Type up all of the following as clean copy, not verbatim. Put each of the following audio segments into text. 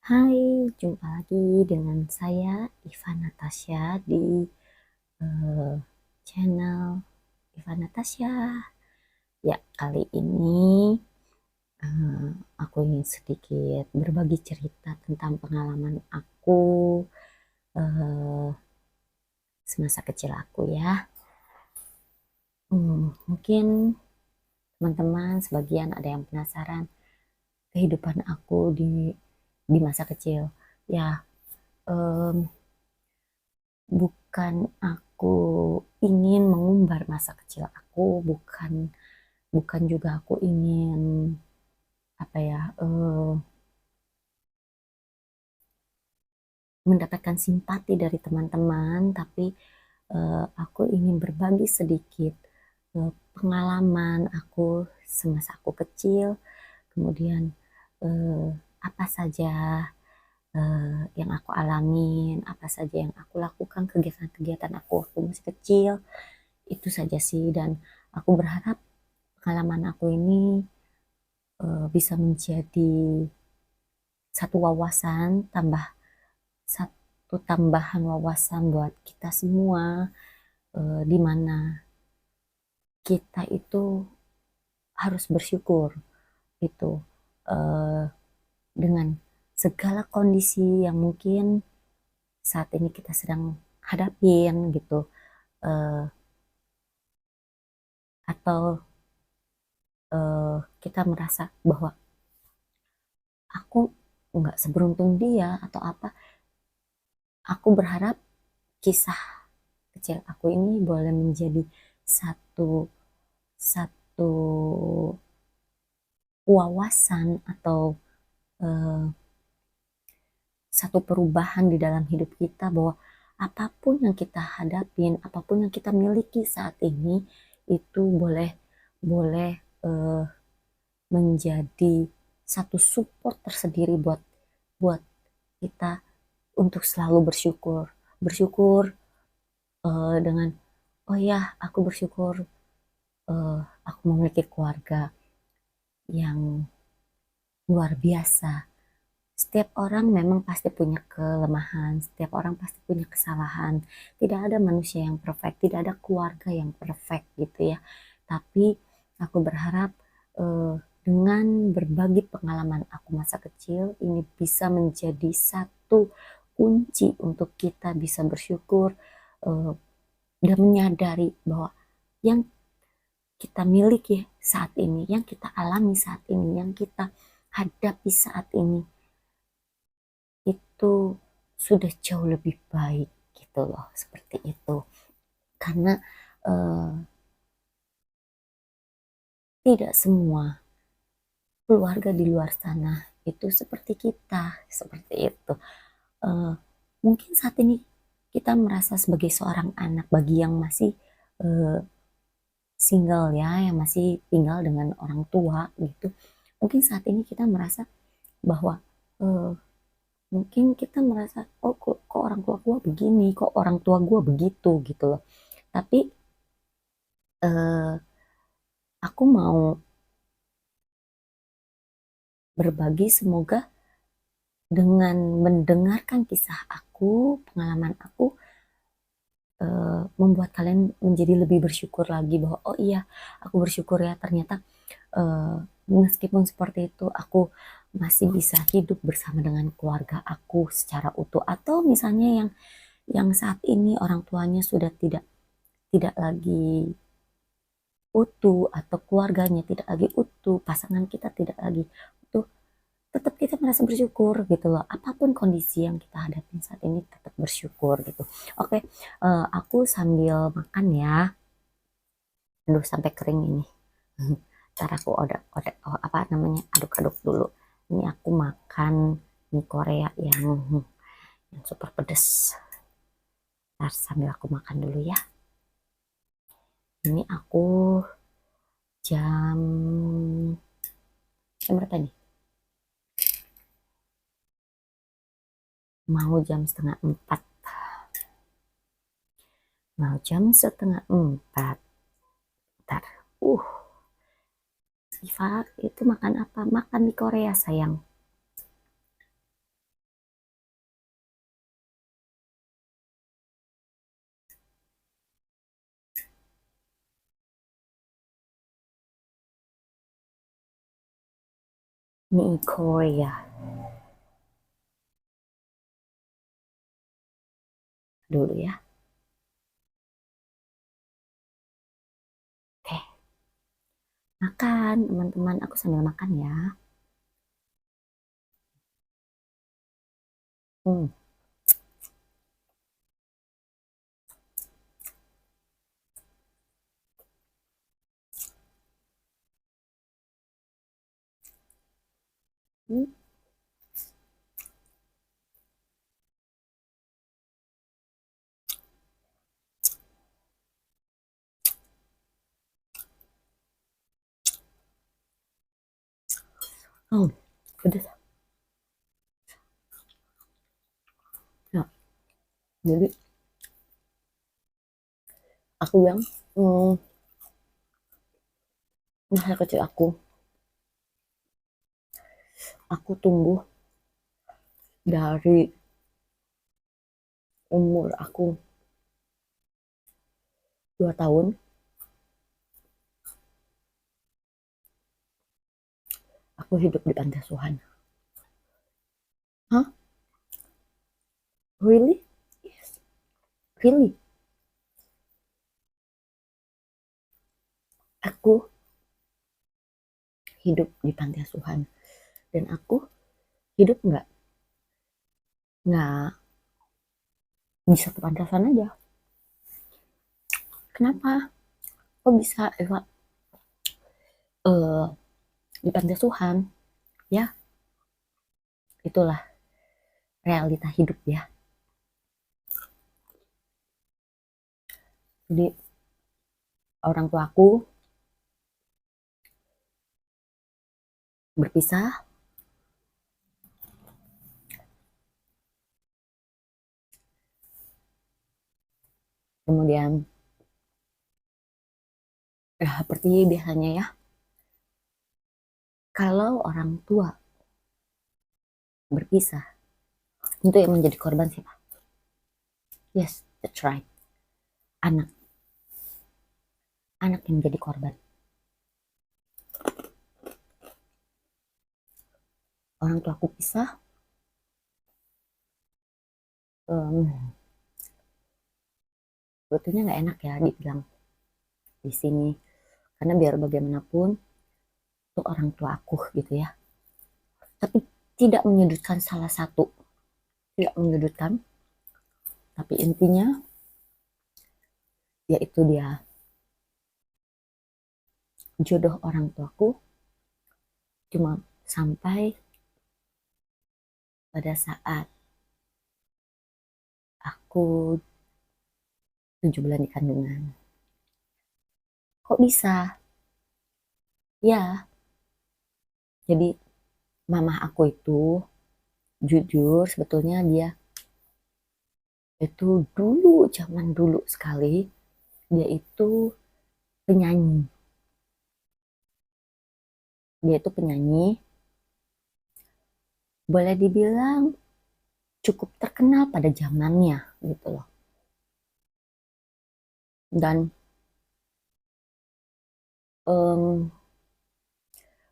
Hai, jumpa lagi dengan saya Iva Natasha di eh, channel Iva Natasha. Ya, kali ini eh, aku ingin sedikit berbagi cerita tentang pengalaman aku eh, semasa kecil aku ya. Mungkin teman-teman sebagian ada yang penasaran kehidupan aku di masa kecil. Ya, em, bukan aku ingin mengumbar masa kecil aku, bukan bukan juga aku ingin apa ya mendapatkan simpati dari teman-teman, tapi aku ingin berbagi sedikit pengalaman aku semasa aku kecil, kemudian eh, apa saja yang aku alamin, apa saja yang aku lakukan, kegiatan-kegiatan aku waktu masih kecil, itu saja sih. Dan aku berharap pengalaman aku ini bisa menjadi satu wawasan tambah satu tambahan wawasan buat kita semua, di mana kita itu harus bersyukur itu eh, dengan segala kondisi yang mungkin saat ini kita sedang hadapin gitu. Eh, atau kita merasa bahwa aku nggak seberuntung dia atau apa. Aku berharap kisah kecil aku ini boleh menjadi satu satu wawasan atau eh, satu perubahan di dalam hidup kita, bahwa apapun yang kita hadapin, apapun yang kita miliki saat ini itu boleh boleh eh, menjadi satu support tersendiri buat buat kita untuk selalu bersyukur. Bersyukur dengan oh ya, aku bersyukur eh, aku memiliki keluarga yang luar biasa. Setiap orang memang pasti punya kelemahan, setiap orang pasti punya kesalahan. Tidak ada manusia yang perfect, tidak ada keluarga yang perfect gitu ya. Tapi aku berharap eh, dengan berbagi pengalaman aku masa kecil ini bisa menjadi satu kunci untuk kita bisa bersyukur eh, dan menyadari bahwa yang kita miliki saat ini, yang kita alami saat ini, yang kita hadapi saat ini itu sudah jauh lebih baik gitu loh, seperti itu. Karena eh, tidak semua keluarga di luar sana itu seperti kita, seperti itu. Eh, Mungkin saat ini kita merasa sebagai seorang anak bagi yang masih eh, single ya, yang masih tinggal dengan orang tua gitu. Mungkin saat ini kita merasa bahwa eh, mungkin kita merasa oh kok orang tua gua begini, kok orang tua gua begitu gitu loh. Tapi eh, aku mau berbagi, semoga dengan mendengarkan kisah aku, pengalaman aku, membuat kalian menjadi lebih bersyukur lagi bahwa oh iya, aku bersyukur ya ternyata eh, meskipun seperti itu aku masih bisa hidup bersama dengan keluarga aku secara utuh. Atau misalnya yang saat ini orang tuanya sudah tidak tidak lagi utuh atau keluarganya tidak lagi utuh, pasangan kita tidak lagi utuh, tetap kita merasa bersyukur gitu loh. Apapun kondisi yang kita hadapi saat ini tetap bersyukur gitu. Oke, aku sambil makan ya. Aduh, sampai kering ini. Ntar aku oh, apa namanya, aduk-aduk dulu. Ini aku makan mie Korea yang super pedes. Ntar sambil aku makan dulu ya. Ini aku jam jam berapa nih? Mau jam setengah empat. Mau jam setengah empat. Ntar. Uh, Siva itu makan apa? Makan di Korea sayang. Mie Korea dulu ya. Oke, makan teman-teman. Aku sambil makan ya. Hmm. Hmm. Oh, pedas. Ya, jadi aku bilang, masa kecil aku tumbuh dari umur aku 2 tahun, aku hidup di panti asuhan. Hah? Really? Yes. Really? Aku hidup di panti asuhan dan aku hidup nggak di satu panti asuhan aja. Kenapa? Kok bisa Eva eh, di panti asuhan? Ya, itulah realita hidup ya. Jadi orang tuaku berpisah, kemudian seperti biasanya ya, kalau orang tua berpisah, tentu yang menjadi korban siapa? Yes, that's right. Anak, anak yang menjadi korban. Orang tuaku pisah, em, sebetulnya nggak enak ya dibilang di sini, karena biar bagaimanapun itu orang tua aku gitu ya. Tapi tidak menyudutkan salah satu, tidak menyudutkan, tapi intinya yaitu dia jodoh orang tuaku cuma sampai pada saat aku 7 bulan di kandungan. Kok bisa? Ya, jadi mama aku itu jujur sebetulnya dia itu dulu zaman dulu sekali dia itu penyanyi. Dia itu penyanyi, boleh dibilang cukup terkenal pada zamannya gitu loh. Dan em,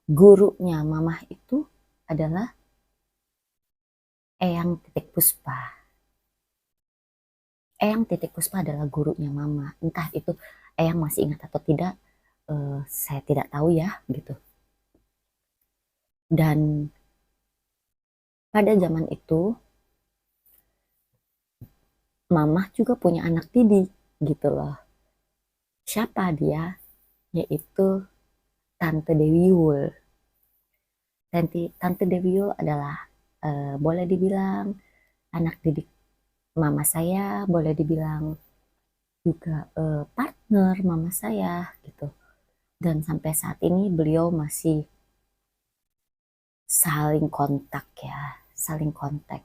gurunya mamah itu adalah Eyang Titik Puspa. Eyang Titik Puspa adalah gurunya mama. Entah itu Eyang masih ingat atau tidak, saya tidak tahu ya gitu. Dan pada zaman itu mamah juga punya anak didik gitu loh. Siapa dia? Yaitu Tante Dewi Wul. Tante Dewi Wul adalah boleh dibilang anak didik mama saya, boleh dibilang juga partner mama saya gitu. Dan sampai saat ini beliau masih saling kontak ya, saling kontak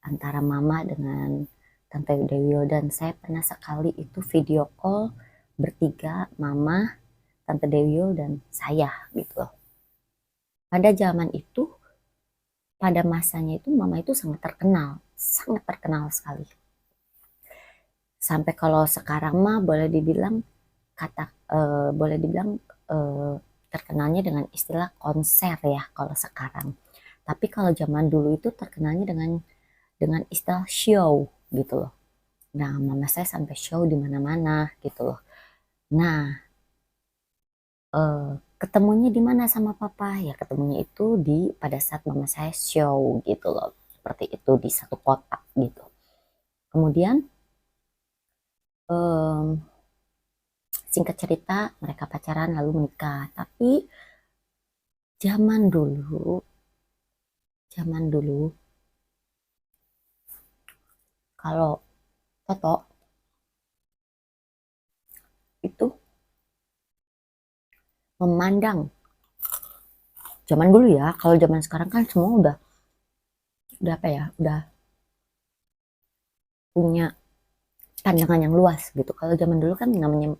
antara mama dengan Tante Dewi Wul. Dan saya pernah sekali itu video call bertiga, mama, Tante Dewi Wul, dan saya gitu loh. Pada zaman itu, pada masanya itu mama itu sangat terkenal sekali. Sampai kalau sekarang mah boleh dibilang kata boleh dibilang eh, terkenalnya dengan istilah konser ya kalau sekarang. Tapi kalau zaman dulu itu terkenalnya dengan istilah show gitu loh. Nah, mama saya sampai show di mana-mana gitu loh. Nah, eh, ketemunya di mana sama papa? Ya ketemunya itu pada saat mama saya show gitu loh. Seperti itu di satu kota gitu. Kemudian em, singkat cerita mereka pacaran lalu menikah. Tapi zaman dulu, zaman dulu kalau foto itu memandang zaman dulu ya. Kalau zaman sekarang kan semua udah apa ya? Udah punya pandangan yang luas gitu. Kalau zaman dulu kan namanya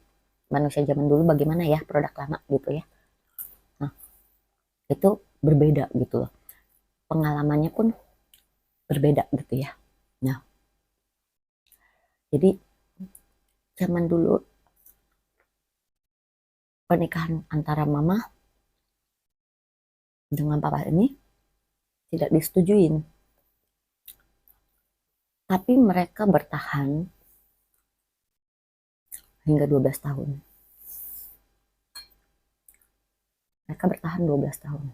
manusia zaman dulu bagaimana ya produk lama gitu ya. Nah, itu berbeda gitu loh. Pengalamannya pun berbeda gitu ya. Nah, jadi zaman dulu pernikahan antara mama dengan papa ini tidak disetujuin. Tapi mereka bertahan hingga 12 tahun. Mereka bertahan 12 tahun.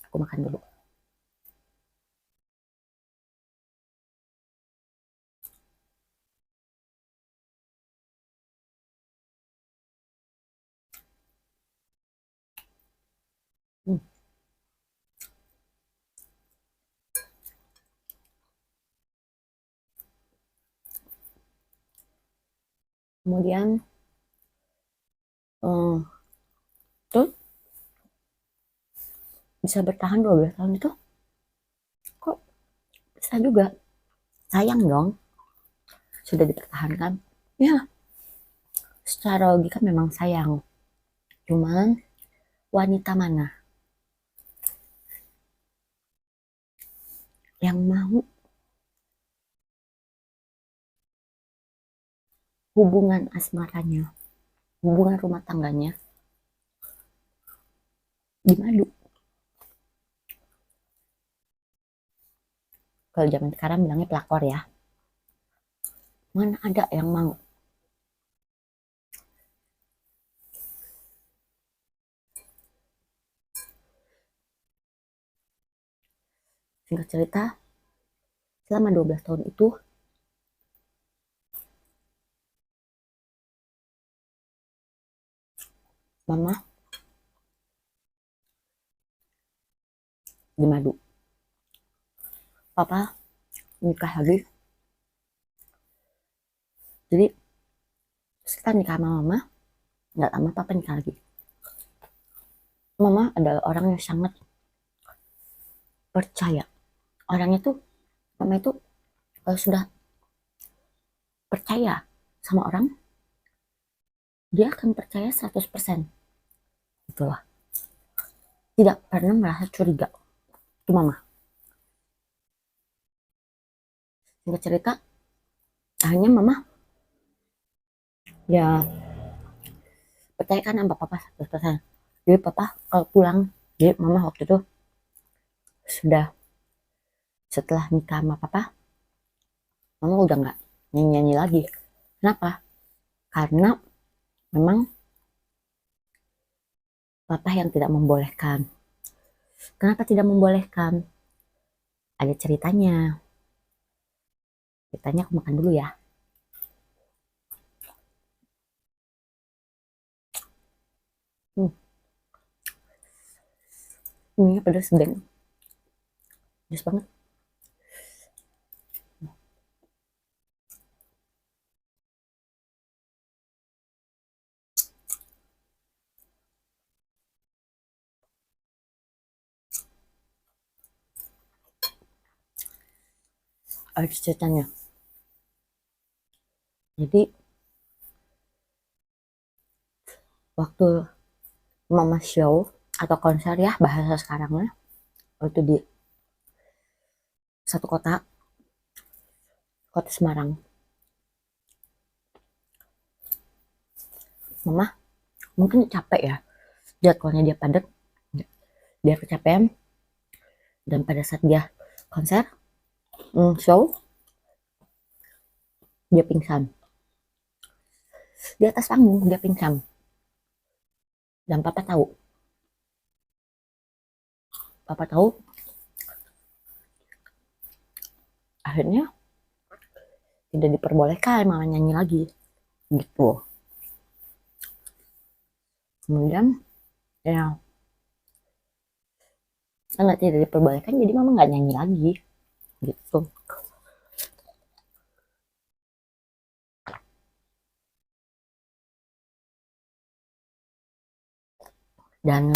Aku makan dulu. Hmm. Kemudian eh, terus bisa bertahan 12 tahun itu kok bisa juga. Sayang dong, sudah dipertahankan. Ya, secara logika memang sayang. Cuman wanita mana yang mau hubungan asmaranya, hubungan rumah tangganya dimadu? Kalau zaman sekarang bilangnya pelakor ya. Mana ada yang mau? Singkat cerita, selama 12 tahun itu mama dimadu. Papa nikah lagi. Jadi setelah nikah sama mama, nggak lama papa nikah lagi. Mama adalah orang yang sangat percaya. Orangnya tuh, mama itu kalau sudah percaya sama orang, dia akan percaya 100%. Itulah. Tidak pernah merasa curiga. Itu mama. Singkat cerita, akhirnya mama ya percaya kan sama papa 100%. Jadi papa kalau pulang, jadi mama waktu itu sudah setelah nikah sama papa, mama udah nggak nyanyi-nyanyi lagi. Kenapa? Karena memang papa yang tidak membolehkan. Kenapa tidak membolehkan? Ada ceritanya. Ceritanya aku makan dulu ya. Hmm, ini pedas deng. Pedas banget. Ada ceritanya. Jadi waktu mama show atau konser ya bahasa sekarangnya, itu di satu kota, kota Semarang. Mama mungkin capek ya, jadwalnya dia padat. Dia kecapean, dan pada saat dia konser, show, dia pingsan. Di atas panggung dia pingsan. Dan papa tahu, akhirnya tidak diperbolehkan malah nyanyi lagi gitu. Kemudian ya karena tidak diperbolehkan, jadi mama nggak nyanyi lagi gitu. Dan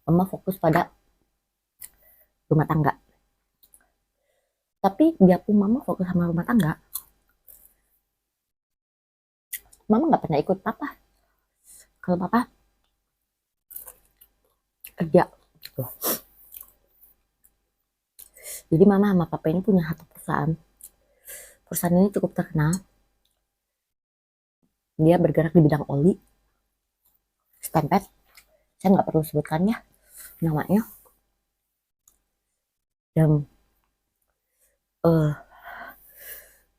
mama fokus pada rumah tangga. Tapi biarpun mama fokus sama rumah tangga, mama nggak pernah ikut papa kalau papa kerja gitu. Jadi mama sama papa ini punya satu perusahaan. Perusahaan ini cukup terkenal. Dia bergerak di bidang oli, stempet. Saya nggak perlu sebutkan ya namanya. Dan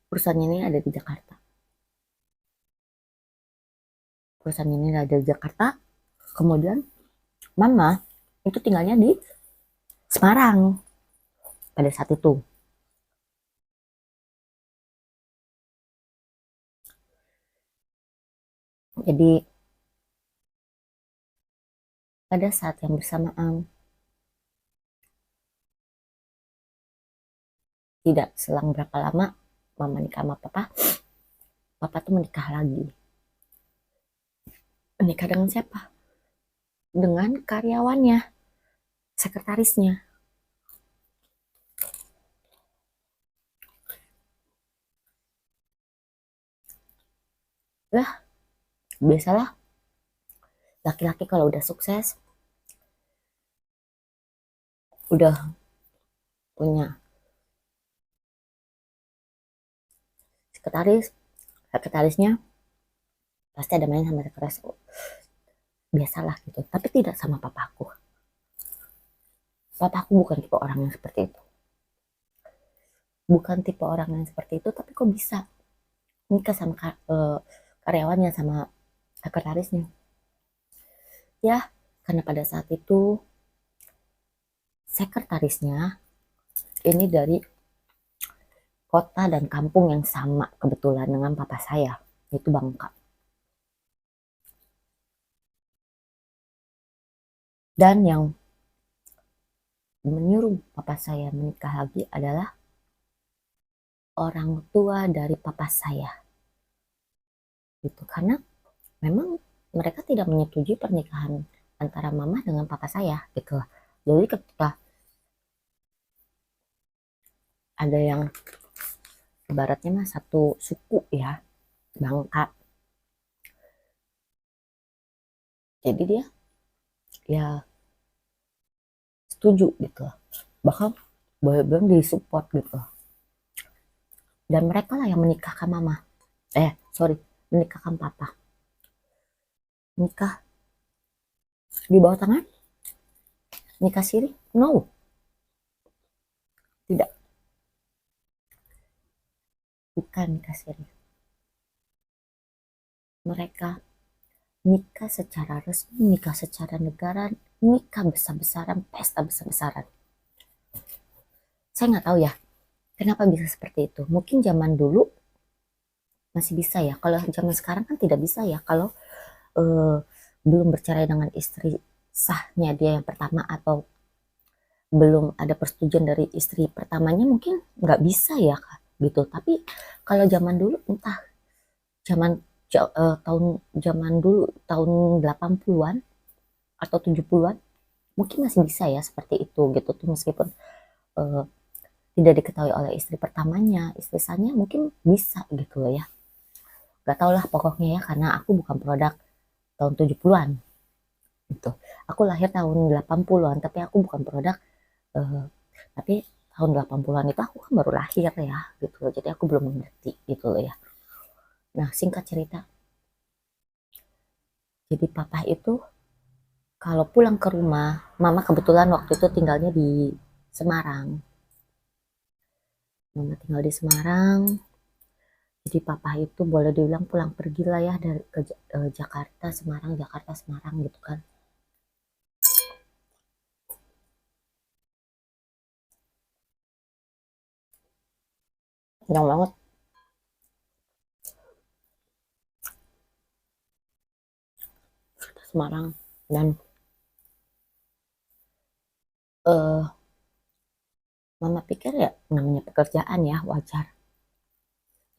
perusahaan ini ada di Jakarta. Perusahaan ini ada di Jakarta. Kemudian mama itu tinggalnya di Semarang pada saat itu. Jadi pada saat yang bersamaan, tidak selang berapa lama mama nikah sama papa tuh menikah lagi. Menikah dengan siapa? Dengan karyawannya, sekretarisnya. Lah, biasalah laki-laki kalau udah sukses, udah punya sekretarisnya pasti ada main sama sekretaris. Biasalah gitu. Tapi tidak sama papaku. Papaku bukan tipe orang yang seperti itu. Bukan tipe orang yang seperti itu, tapi kok bisa nikah sama karyawannya, sama sekretarisnya. Ya, karena pada saat itu sekretarisnya ini dari kota dan kampung yang sama kebetulan dengan papa saya, yaitu Bangka. Dan yang menyuruh papa saya menikah lagi adalah orang tua dari papa saya. Gitu. Karena memang mereka tidak menyetujui pernikahan antara mama dengan papa saya gitu. Jadi ketika ada yang ibaratnya mah satu suku ya, Bangka. Jadi dia ya setuju gitu. Bahkan boleh bilang support gitu. Dan mereka lah yang menikahkan mama. Menikahkan papa. Nikah di bawah tangan? Nikah siri? No. Tidak. Bukan nikah siri. Mereka nikah secara resmi, nikah secara negara, nikah besar-besaran, pesta besar-besaran. Saya nggak tahu ya, kenapa bisa seperti itu. Mungkin zaman dulu masih bisa ya. Kalau zaman sekarang kan tidak bisa ya. Kalau belum bercerai dengan istri sahnya dia yang pertama, atau belum ada persetujuan dari istri pertamanya, mungkin nggak bisa ya gitu. Tapi kalau zaman dulu entah zaman zaman dulu tahun 80-an atau 70-an mungkin masih bisa ya seperti itu gitu tuh, meskipun uh, tidak diketahui oleh istri pertamanya, istri sahnya mungkin bisa gitu loh ya. Gak tau lah pokoknya ya, karena aku bukan produk tahun 70-an gitu. Aku lahir tahun 80-an, tapi aku bukan produk tapi tahun 80-an itu aku kan baru lahir ya gitu loh. Jadi aku belum mengerti gitu loh ya. Nah, singkat cerita, jadi papa itu kalau pulang ke rumah, mama kebetulan waktu itu tinggalnya di Semarang. Mama tinggal di Semarang, jadi papa itu boleh dibilang pulang pergi lah ya dari Jakarta, Semarang, Jakarta, Semarang gitu kan. Kenyang banget. Semarang. Dan eh mama pikir ya namanya pekerjaan ya wajar.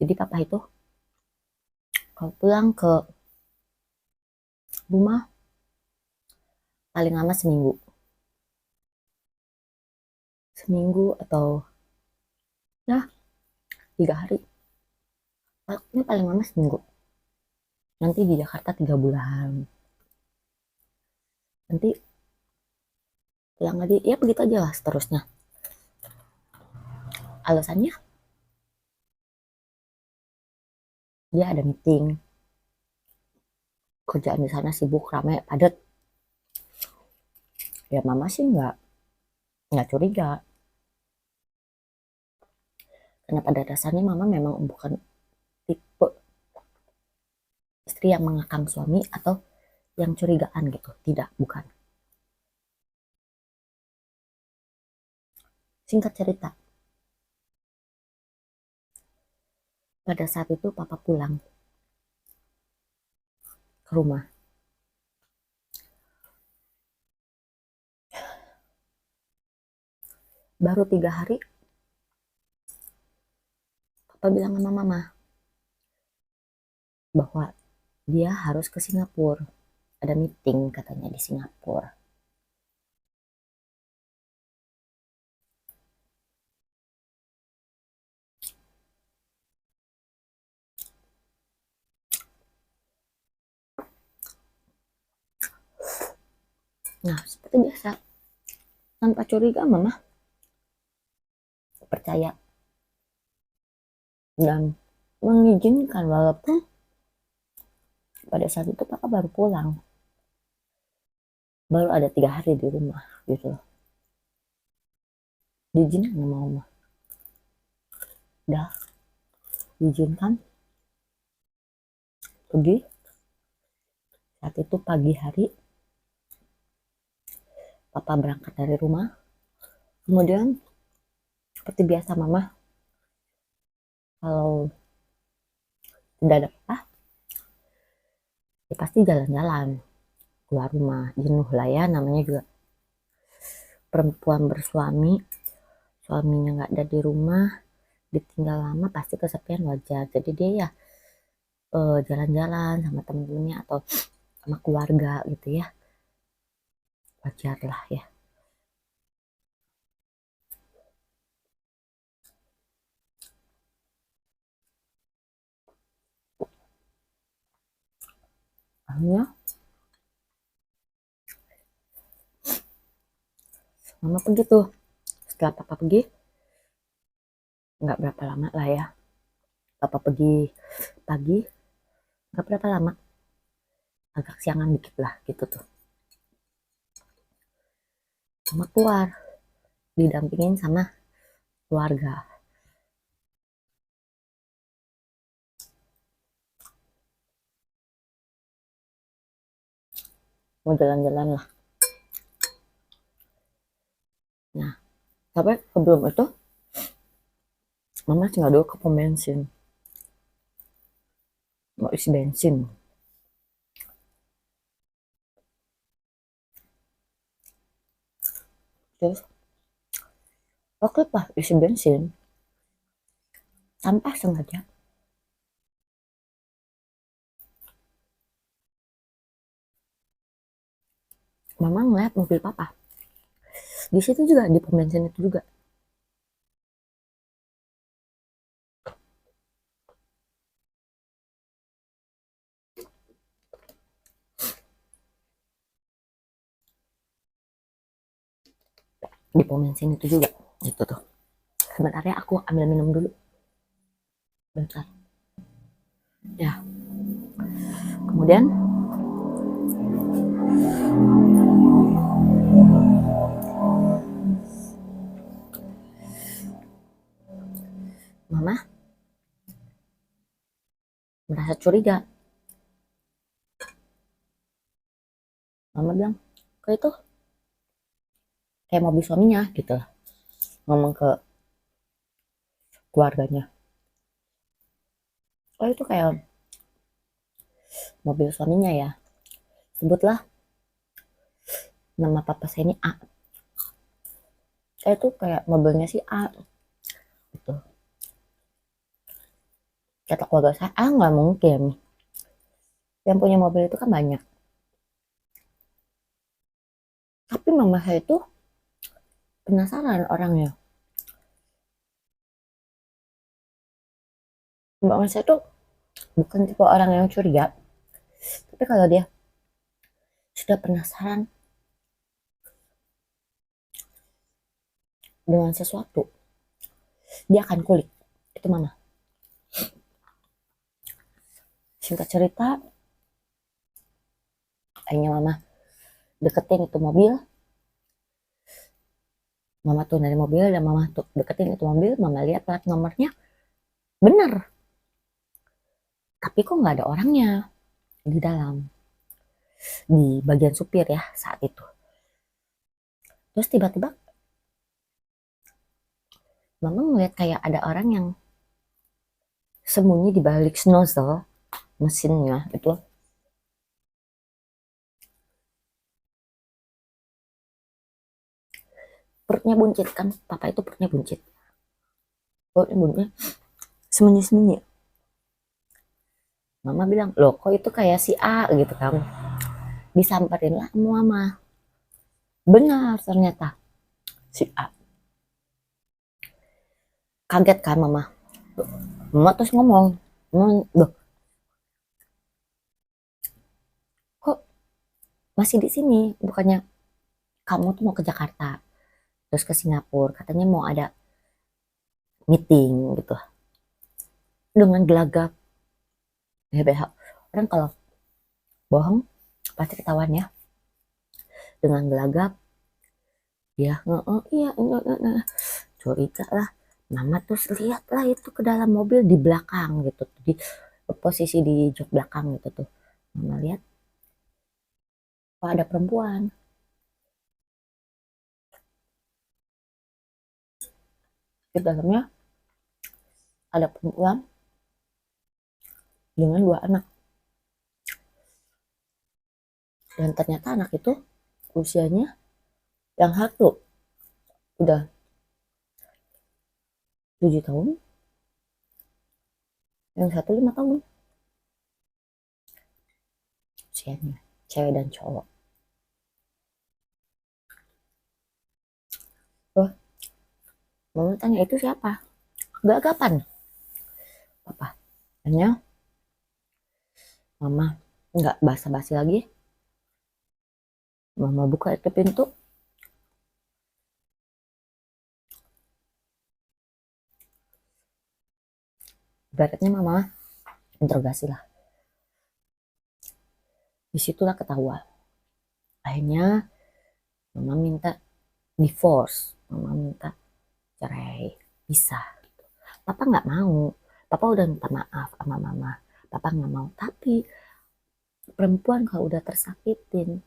Jadi papa itu kalau pulang ke rumah paling lama seminggu. Seminggu atau ya 3 hari. Ini paling lama seminggu. Nanti di Jakarta 3 bulan. Nanti pulang lagi. Ya begitu aja lah seterusnya. Alasannya dia ada meeting. Kerjaan di sana sibuk, ramai, padat. Ya mama sih nggak curiga. Karena pada dasarnya mama memang bukan tipe istri yang mengekang suami atau yang curigaan gitu. Tidak, bukan. Singkat cerita, pada saat itu papa pulang ke rumah. Baru 3 hari, papa bilang sama mama bahwa dia harus ke Singapura. Ada meeting katanya di Singapura. Nah, seperti biasa, tanpa curiga mama percaya dan mengizinkan walaupun pada saat itu papa baru pulang. Baru ada 3 hari di rumah gitu loh. Diizinkan sama mama. Udah diizinkan pergi. Saat itu pagi hari papa berangkat dari rumah. Kemudian seperti biasa mama kalau tidak ada papa ya pasti jalan-jalan keluar rumah. Jenuh lah ya, namanya juga perempuan bersuami, suaminya nggak ada di rumah, ditinggal lama pasti kesepian, wajar. Jadi dia ya jalan-jalan sama temen-temennya atau sama keluarga gitu ya, wajar lah ya. Akhirnya mama pergi tuh. Setelah papa pergi nggak berapa lama lah ya, papa pergi pagi, nggak berapa lama, agak siangan dikit lah gitu tuh, mama keluar didampingin sama keluarga. Mau jalan-jalan lah. Nah, tapi sebelum itu mama tinggal dulu ke pom bensin, mau isi bensin. Terus waktu pas isi bensin tanpa sengaja mama ngeliat mobil papa di situ juga, di pom bensin itu juga. Di pom bensin itu juga gitu tuh. Sebenarnya aku ambil minum dulu bentar ya. Kemudian Mama merasa curiga. Mama bilang, kok itu kayak mobil suaminya gitu lah. Ngomong ke keluarganya. Oh itu kayak mobil suaminya ya. Sebutlah nama papa saya ini A. Saya tuh kayak mobilnya si A gitu. Kata keluarga saya, ah nggak mungkin. Yang punya mobil itu kan banyak. Tapi mama saya itu penasaran orangnya. Mama saya tuh bukan tipe orang yang curiga. Tapi kalau dia sudah penasaran dengan sesuatu, dia akan kulik. Itu mama. Singkat cerita, akhirnya mama deketin itu mobil. Mama tuh dari mobil dan mama tuh deketin itu mobil. Mama lihat plat nomornya bener. Tapi kok nggak ada orangnya di dalam. Di bagian supir ya saat itu. Terus tiba-tiba mama ngeliat kayak ada orang yang sembunyi di balik nozzle mesinnya itu. Perutnya buncit kan, papa itu perutnya buncit. Perutnya buncit, sembunyi-sembunyi. Mama bilang, loh kok itu kayak si A gitu kan. Disamperin lah sama mama. Benar ternyata si A. Kaget kan mama. Mama terus ngomong, loh kok masih di sini? Bukannya kamu tuh mau ke Jakarta, terus ke Singapura, katanya mau ada meeting gitu. Dengan gelagap, ya orang kalau bohong pasti ketahuan ya. Dengan gelagap, ya iya, curiga lah. Mama terus lihat lah itu ke dalam mobil di belakang gitu, di posisi di jok belakang gitu tuh. Mama lihat, oh ada perempuan. Di dalamnya ada perempuan dengan dua anak. Dan ternyata anak itu usianya yang satu udah 7 tahun, yang satu 5 tahun usianya, cewek dan cowok. Wah, mama tanya itu siapa? Gelagapan, papa. Hanya mama nggak basa-basi lagi. Mama buka itu pintu. Beratnya mama interogasi lah. Disitulah ketahuan. Akhirnya mama minta divorce. Mama minta cerai. Bisa. Papa nggak mau. Papa udah minta maaf sama mama. Papa nggak mau. Tapi perempuan kalau udah tersakitin,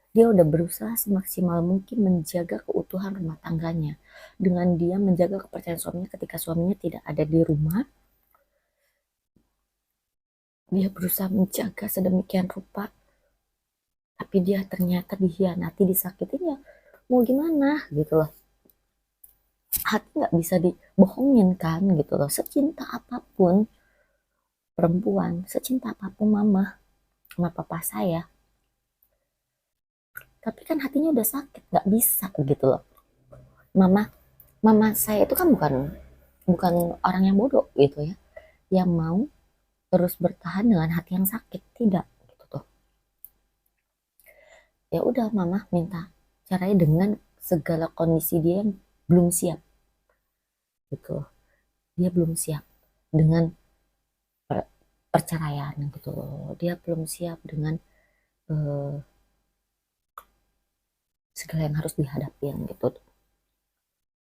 dia udah berusaha semaksimal mungkin menjaga keutuhan rumah tangganya. Dengan dia menjaga kepercayaan suaminya ketika suaminya tidak ada di rumah. Dia berusaha menjaga sedemikian rupa. Tapi dia ternyata dihianati, disakitin ya. Mau gimana gitu loh. Hati nggak bisa dibohongin kan gitu loh. Secinta apapun perempuan, secinta apapun mama sama papa saya, tapi kan hatinya udah sakit, nggak bisa gitu loh. Mama mama saya itu kan bukan bukan orang yang bodoh gitu ya, yang mau terus bertahan dengan hati yang sakit, tidak gitu tuh. Ya udah mama minta caranya dengan segala kondisi dia yang belum siap gitu. Dia belum siap dengan perceraian gitu loh. Dia belum siap dengan eh, segala yang harus dihadapin gitu.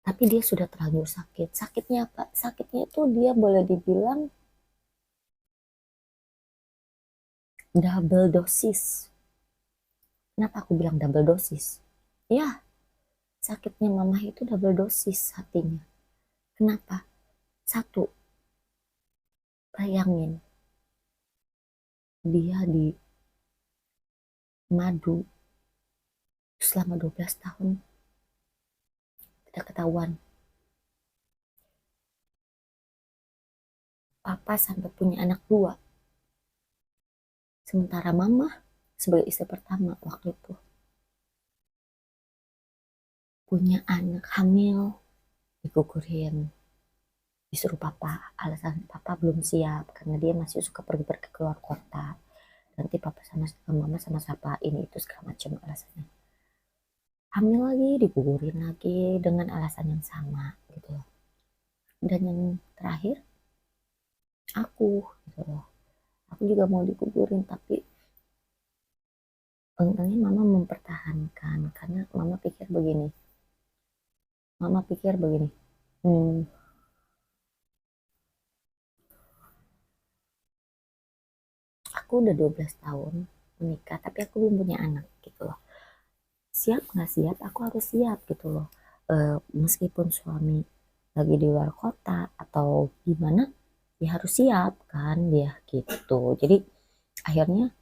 Tapi dia sudah terlanjur sakit. Sakitnya apa? Sakitnya itu dia boleh dibilang double dosis. Kenapa aku bilang double dosis? Ya, sakitnya mama itu double dosis hatinya. Kenapa? Satu, bayangin dia di madu selama 12 tahun tidak ketahuan. Papa sampai punya anak dua. Sementara mama sebagai istri pertama waktu itu punya anak hamil digugurin. Disuruh papa, alasan papa belum siap karena dia masih suka pergi-pergi keluar kota. Nanti papa sama mama sama siapa ini itu segala macam alasannya. Hamil lagi, digugurin lagi dengan alasan yang sama gitu loh. Dan yang terakhir aku gitu loh. Aku juga mau digugurin tapi untungnya mama mempertahankan karena mama pikir begini, hmm, aku udah 12 tahun menikah tapi aku belum punya anak gitu loh. Siap nggak siap aku harus siap gitu loh. Meskipun suami lagi di luar kota atau gimana dia harus siap kan dia gitu. Jadi akhirnya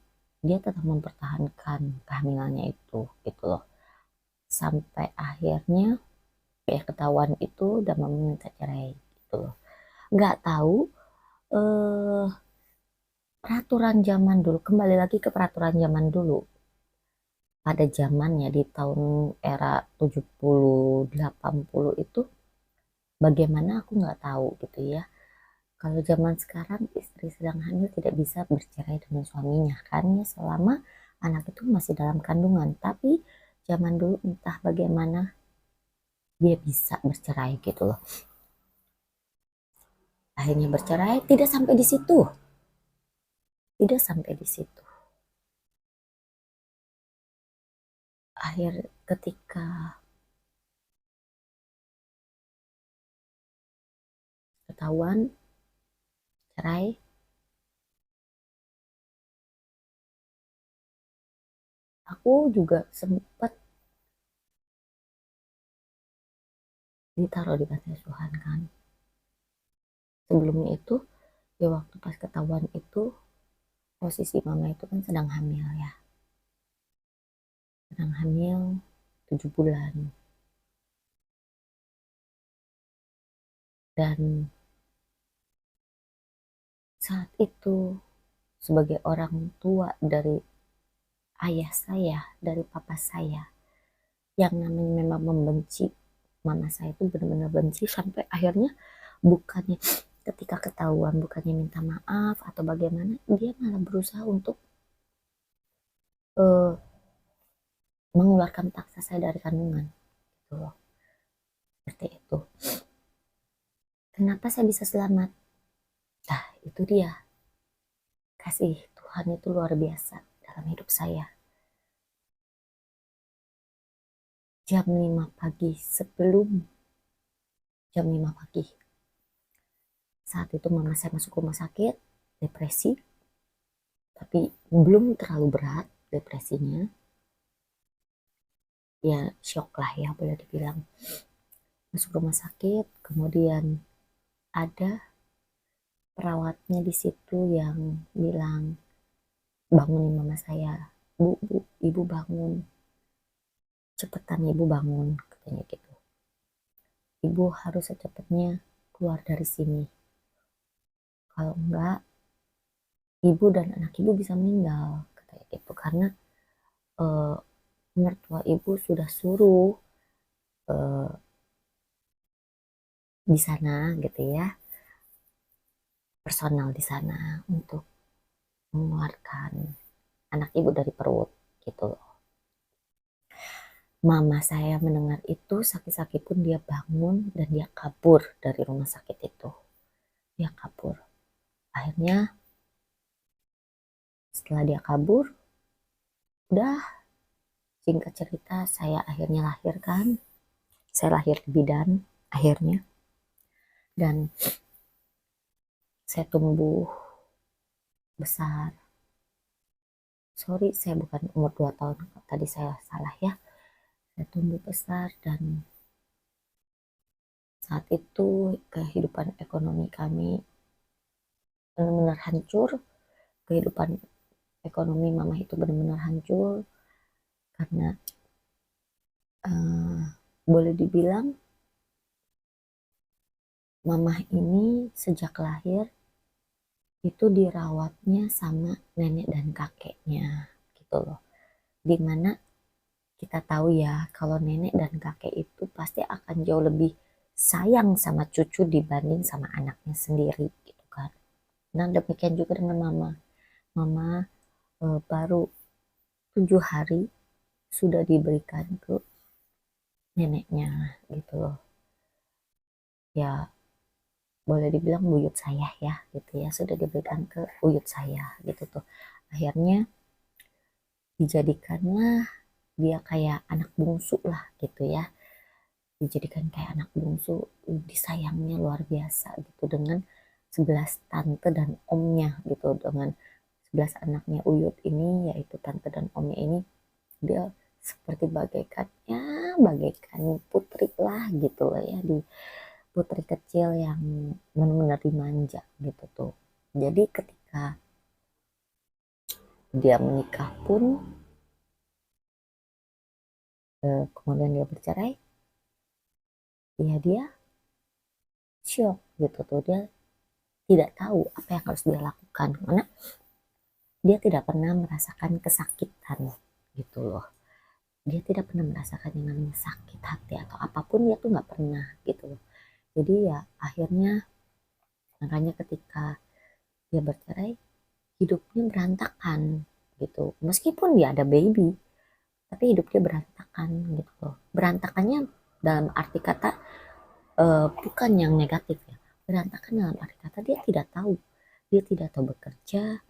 dia tetap mempertahankan kehamilannya itu gitu loh, sampai akhirnya ya ketahuan itu dan mama minta cerai gitu loh. Nggak tahu eh peraturan zaman dulu, kembali lagi ke peraturan zaman dulu, pada zamannya di tahun era 70 80 itu bagaimana aku nggak tahu gitu ya. Kalau zaman sekarang istri sedang hamil tidak bisa bercerai dengan suaminya kan ya selama anak itu masih dalam kandungan. Tapi zaman dulu entah bagaimana dia bisa bercerai gitu loh. Akhirnya bercerai tidak sampai di situ. Tidak sampai di situ. Akhir ketika ketahuan cerai, aku juga sempat ditaruh di panti asuhan kan. Sebelumnya itu ya waktu pas ketahuan itu posisi mama itu kan sedang hamil ya. Sedang hamil 7 bulan. Dan saat itu sebagai orang tua dari ayah saya, dari papa saya, yang namanya memang membenci mama saya itu benar-benar benci sampai akhirnya bukannya ketika ketahuan bukannya minta maaf atau bagaimana, dia malah berusaha untuk eh, mengeluarkan paksa saya dari kandungan gitu loh. Seperti itu. Kenapa saya bisa selamat? Nah, itu dia. Kasih Tuhan itu luar biasa dalam hidup saya. Jam 5 pagi sebelum jam 5 pagi. Saat itu mama saya masuk rumah sakit, depresi, tapi belum terlalu berat depresinya. Ya shock lah ya boleh dibilang. Masuk rumah sakit, kemudian ada perawatnya di situ yang bilang, bangunin mama saya. Bu, bu, ibu bangun. Cepetan ibu bangun, katanya gitu. Ibu harus secepatnya keluar dari sini. Kalau enggak, ibu dan anak ibu bisa meninggal, katanya gitu. Karena eh, mertua ibu sudah suruh eh, di sana gitu ya, personal di sana untuk mengeluarkan anak ibu dari perut gitu loh. Mama saya mendengar itu sakit-sakit pun dia bangun dan dia kabur dari rumah sakit itu. Dia kabur. Akhirnya setelah dia kabur, udah singkat cerita saya akhirnya lahir kan. Saya lahir di bidan. akhirnya. Dan saya tumbuh besar. Sorry, saya bukan umur 2 tahun. Tadi saya salah ya. Saya tumbuh besar dan saat itu kehidupan ekonomi kami benar-benar hancur. Kehidupan ekonomi mama itu benar-benar hancur karena eh, boleh dibilang mama ini sejak lahir itu dirawatnya sama nenek dan kakeknya gitu loh. Dimana kita tahu ya kalau nenek dan kakek itu pasti akan jauh lebih sayang sama cucu dibanding sama anaknya sendiri gitu kan. Nah demikian juga dengan mama. Mama baru 7 hari sudah diberikan ke neneknya gitu loh. Ya boleh dibilang buyut saya ya gitu ya sudah diberikan ke buyut saya gitu tuh. Akhirnya dijadikanlah dia kayak anak bungsu lah gitu ya. Dijadikan kayak anak bungsu, disayangnya luar biasa gitu dengan 11 tante dan omnya gitu, dengan 11 anaknya Uyut ini yaitu tante dan omnya ini. Dia seperti bagaikan ya bagaikan putri lah gitu loh ya, di putri kecil yang benar-benar dimanja gitu tuh. Jadi ketika dia menikah pun kemudian dia bercerai, ya dia shock gitu tuh. Dia tidak tahu apa yang harus dia lakukan karena dia tidak pernah merasakan kesakitan gitu loh. Dia tidak pernah merasakan yang namanya sakit hati atau apapun, dia tuh nggak pernah gitu loh. Jadi ya akhirnya makanya ketika dia bercerai hidupnya berantakan gitu. Meskipun dia ada baby tapi hidup dia berantakan gitu loh. Berantakannya dalam arti kata bukan yang negatif ya. Berantakan dalam arti kata dia tidak tahu bekerja,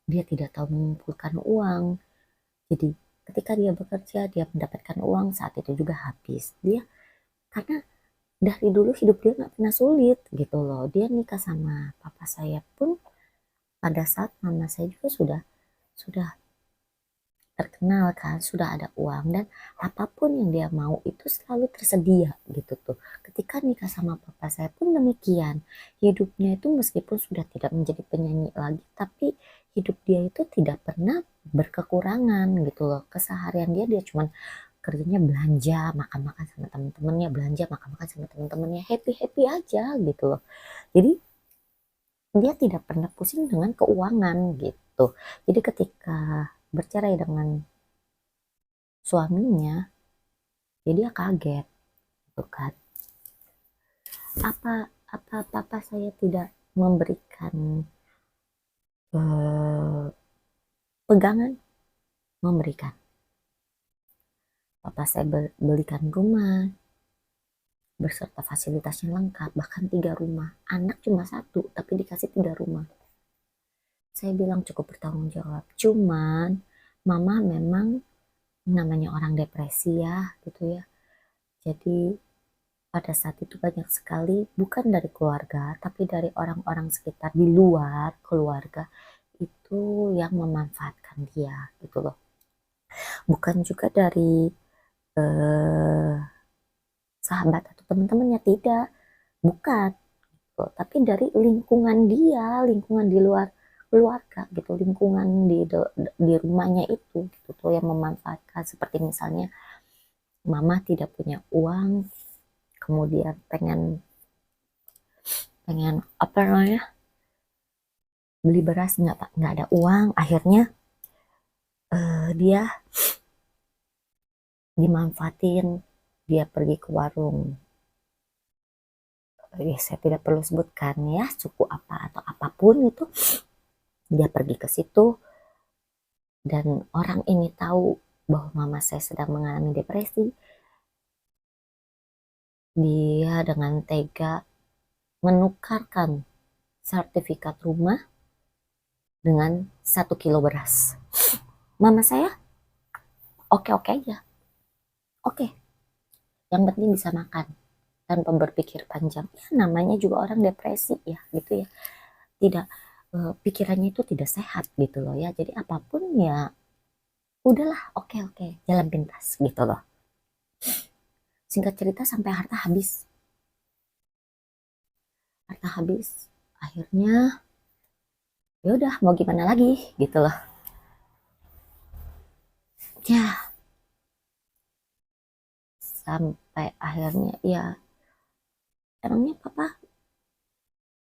dia tidak tahu mengumpulkan uang. Jadi ketika dia bekerja, dia mendapatkan uang saat itu juga habis. Dia karena dari dulu hidup dia nggak pernah sulit gitu loh. Dia nikah sama papa saya pun pada saat mama saya juga sudah terkenal kan, sudah ada uang dan apapun yang dia mau itu selalu tersedia gitu tuh. Ketika nikah sama papa saya pun demikian. Hidupnya itu meskipun sudah tidak menjadi penyanyi lagi, tapi hidup dia itu tidak pernah berkekurangan gitu loh. Keseharian dia cuman kerjanya belanja, makan-makan sama teman-temannya, belanja, makan-makan sama teman-temannya, happy-happy aja gitu loh. Jadi dia tidak pernah pusing dengan keuangan gitu. Jadi ketika bercerai dengan suaminya, ya dia kaget gitu kan. Apa apa papa saya tidak memberikan eh, pegangan? Memberikan. Papa saya belikan rumah beserta fasilitasnya lengkap, bahkan 3 rumah. Anak cuma satu, tapi dikasih 3 rumah. Saya bilang cukup bertanggung jawab. Cuman mama memang namanya orang depresi ya gitu ya. Jadi pada saat itu banyak sekali bukan dari keluarga tapi dari orang-orang sekitar di luar keluarga itu yang memanfaatkan dia gitu loh. Bukan juga dari eh, sahabat atau teman-temannya, tidak, bukan gitu. Tapi dari lingkungan dia, lingkungan di luar keluarga gitu, lingkungan di rumahnya itu gitu tuh yang memanfaatkan. Seperti misalnya mama tidak punya uang, kemudian pengen pengen apa namanya beli beras, nggak ada uang, akhirnya dia dimanfaatin, dia pergi ke warung, saya tidak perlu sebutkan ya suku apa atau apapun itu, dia pergi ke situ dan orang ini tahu bahwa mama saya sedang mengalami depresi. Dia dengan tega menukarkan sertifikat rumah dengan 1 kilo beras. Mama saya oke-oke aja, oke, yang penting bisa makan. tanpa berpikir panjang. Ya, namanya juga orang depresi ya gitu ya. Tidak pikirannya itu tidak sehat gitu loh ya. Jadi apapun ya udahlah, oke oke, jalan pintas gitu loh. Singkat cerita sampai harta habis. Harta habis. Akhirnya ya udah mau gimana lagi gitu loh. Ya, sampai akhirnya ya emangnya papa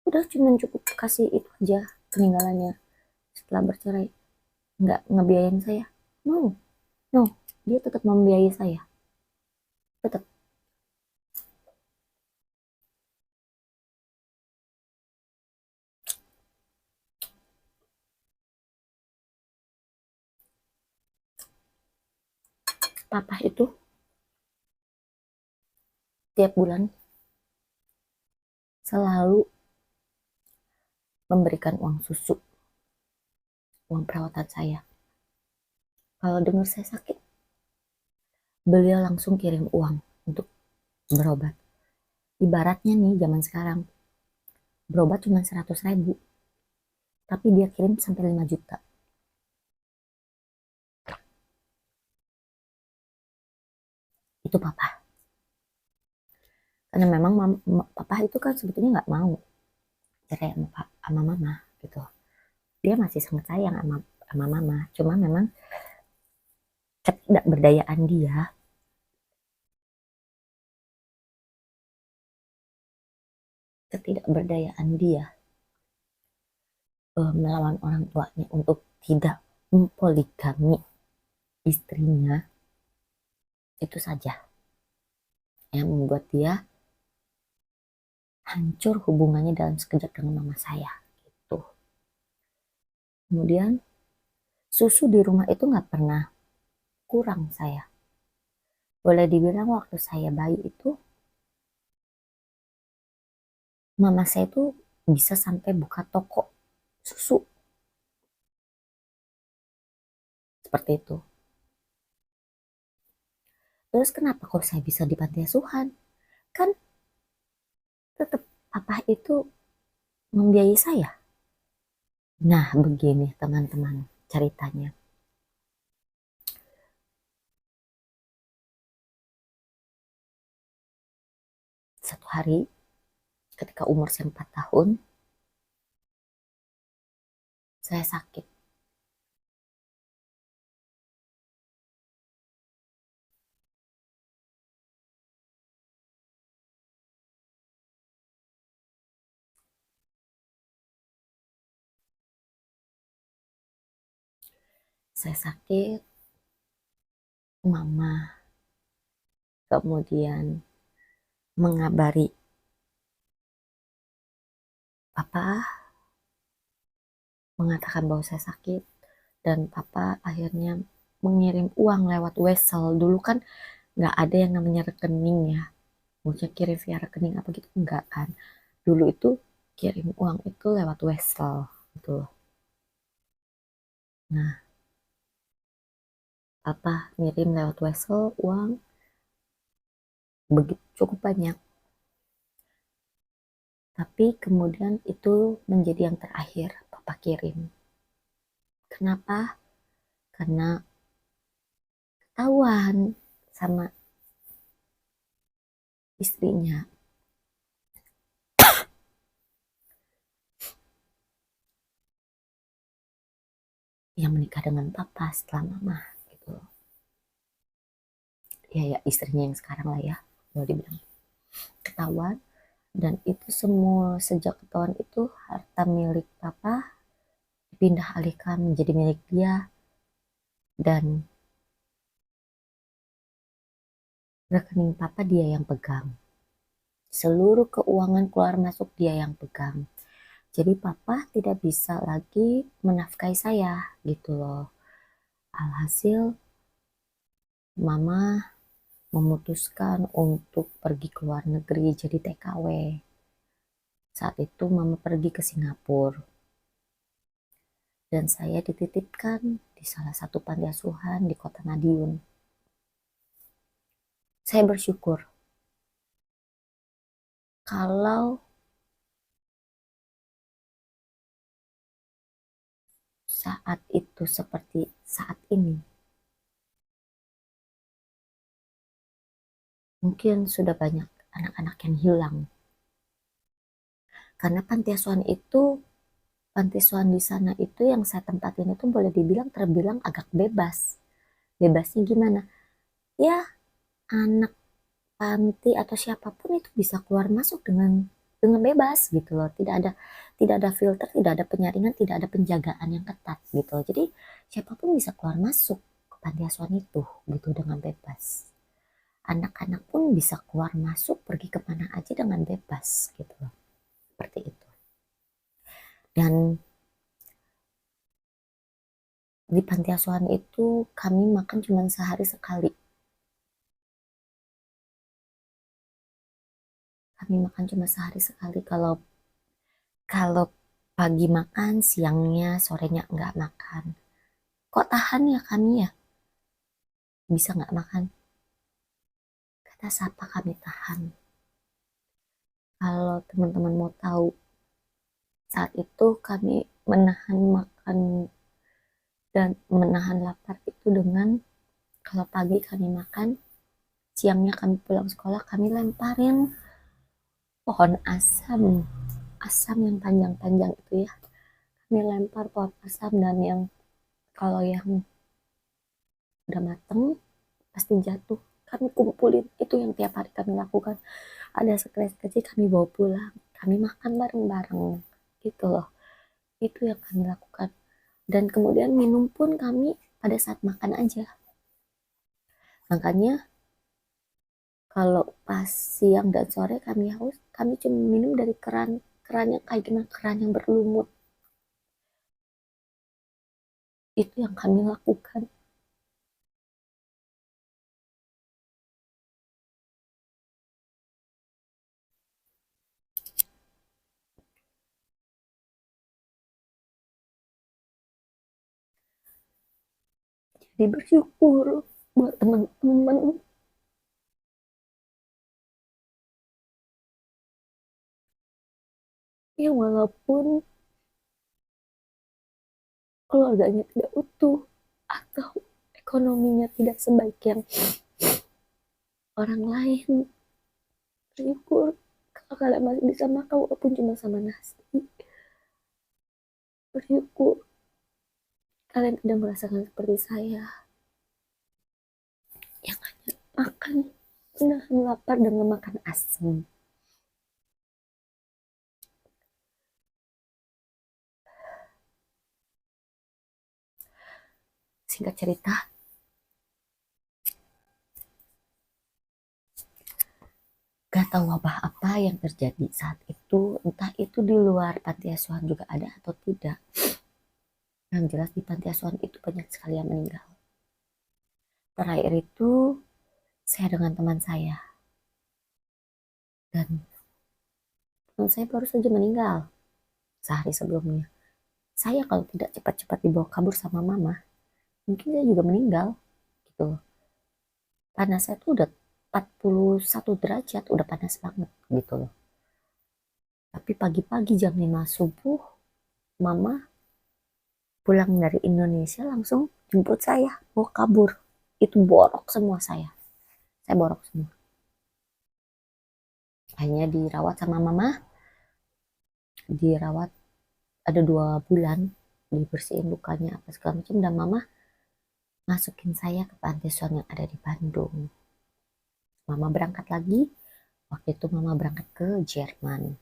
udah cuman cukup kasih itu aja peninggalannya setelah bercerai, nggak ngebiayain saya. No, no, dia tetap membiayai saya, tetap. Papa itu tiap bulan selalu memberikan uang susu, uang perawatan saya. Kalau dengar saya sakit, beliau langsung kirim uang untuk berobat. Ibaratnya nih zaman sekarang, berobat cuma 100.000, tapi dia kirim sampai 5 juta. Itu papa. Karena memang papa itu kan sebetulnya nggak mau cerai sama mama gitu. Dia masih sangat sayang sama mama. Cuma memang ketidakberdayaan dia, ketidakberdayaan dia melawan orang tuanya untuk tidak mempoligami istrinya, itu saja yang membuat dia hancur hubungannya dalam sekejap dengan mama saya gitu. Kemudian susu di rumah itu nggak pernah kurang saya. Boleh dibilang waktu saya bayi itu mama saya tuh bisa sampai buka toko susu seperti itu. Terus kenapa kok saya bisa di panti asuhan? Kan tetap papa itu membiayai saya. Nah, begini teman-teman ceritanya. Satu hari ketika umur saya 4 tahun, saya sakit. Saya sakit, mama kemudian mengabari papa, mengatakan bahwa saya sakit, dan papa akhirnya mengirim uang lewat Wesel. Dulu kan nggak ada yang namanya rekening ya, maksudnya kirim via rekening apa gitu enggak kan. Dulu itu kirim uang itu lewat Wesel gitu loh. Nah, papa ngirim lewat Wesel uang begitu cukup banyak. Tapi kemudian itu menjadi yang terakhir papa kirim. Kenapa? Karena ketahuan sama istrinya yang menikah dengan papa setelah mama gitu. Ya ya istrinya yang sekarang lah ya, mau dibilang ketahuan. Dan itu semua sejak ketahuan itu harta milik papa dipindah alihkan menjadi milik dia, dan rekening papa dia yang pegang. Seluruh keuangan keluar masuk dia yang pegang. Jadi papa tidak bisa lagi menafkahi saya gitu loh. Alhasil mama memutuskan untuk pergi ke luar negeri jadi TKW. Saat itu mama pergi ke Singapura dan saya dititipkan di salah satu panti asuhan di kota Madiun. Saya bersyukur kalau saat itu seperti saat ini, mungkin sudah banyak anak-anak yang hilang. Karena panti asuhan di sana itu yang saya tempatin itu boleh dibilang terbilang agak bebas. Bebasnya gimana? Ya, anak panti atau siapapun itu bisa keluar masuk dengan bebas gitu loh. Tidak ada filter, tidak ada penyaringan, tidak ada penjagaan yang ketat gitu loh. Jadi siapapun bisa keluar masuk ke panti asuhan itu gitu dengan bebas. Anak-anak pun bisa keluar masuk pergi kemana aja dengan bebas gitu loh. Seperti itu. Dan di panti asuhan itu kami makan cuma sehari sekali. Kami makan cuma sehari sekali. Kalau kalau pagi makan, siangnya, sorenya nggak makan. Kok tahan ya kami ya? Bisa nggak makan? Kata siapa kami tahan? Kalau teman-teman mau tahu, saat itu kami menahan makan dan menahan lapar itu dengan kalau pagi kami makan, siangnya kami pulang sekolah, kami lemparin pohon asam, asam yang panjang-panjang itu ya. Kami lempar pohon asam dan yang kalau yang udah mateng pasti jatuh. Kami kumpulin, itu yang tiap hari kami lakukan. Ada sekres kecil kami bawa pulang, kami makan bareng-bareng gitu loh. Itu yang kami lakukan. Dan kemudian minum pun kami pada saat makan aja. Makanya kalau pas siang dan sore kami haus, kami cuma minum dari keran, keran yang kayak gimana, keran yang berlumut. Itu yang kami lakukan. Jadi bersyukur buat teman-teman. Ya walaupun keluarganya tidak utuh atau ekonominya tidak sebaik yang orang lain, bersyukur kalau kalian masih bisa makan walaupun cuma sama nasi. Bersyukur kalian tidak merasakan seperti saya yang hanya makan menahan lapar dengan makan asam. Singkat cerita, gak tahu wabah apa yang terjadi saat itu, entah itu di luar panti asuhan juga ada atau tidak. Yang jelas di panti asuhan itu banyak sekali yang meninggal. Terakhir itu saya dengan teman saya, dan teman saya baru saja meninggal sehari sebelumnya. Saya kalau tidak cepat-cepat dibawa kabur sama mama, mungkin saya juga meninggal gitu. Panas saya tuh udah 41 derajat, udah panas banget gitu loh. Tapi pagi-pagi jam 5 subuh, mama pulang dari Indonesia langsung jemput saya, mau kabur. Itu borok semua saya. Saya borok semua. Hanya dirawat sama mama, dirawat ada 2 bulan, dibersihin lukanya apa segala macam, dan mama masukin saya ke panti asuhan yang ada di Bandung. Mama berangkat lagi, waktu itu mama berangkat ke Jerman.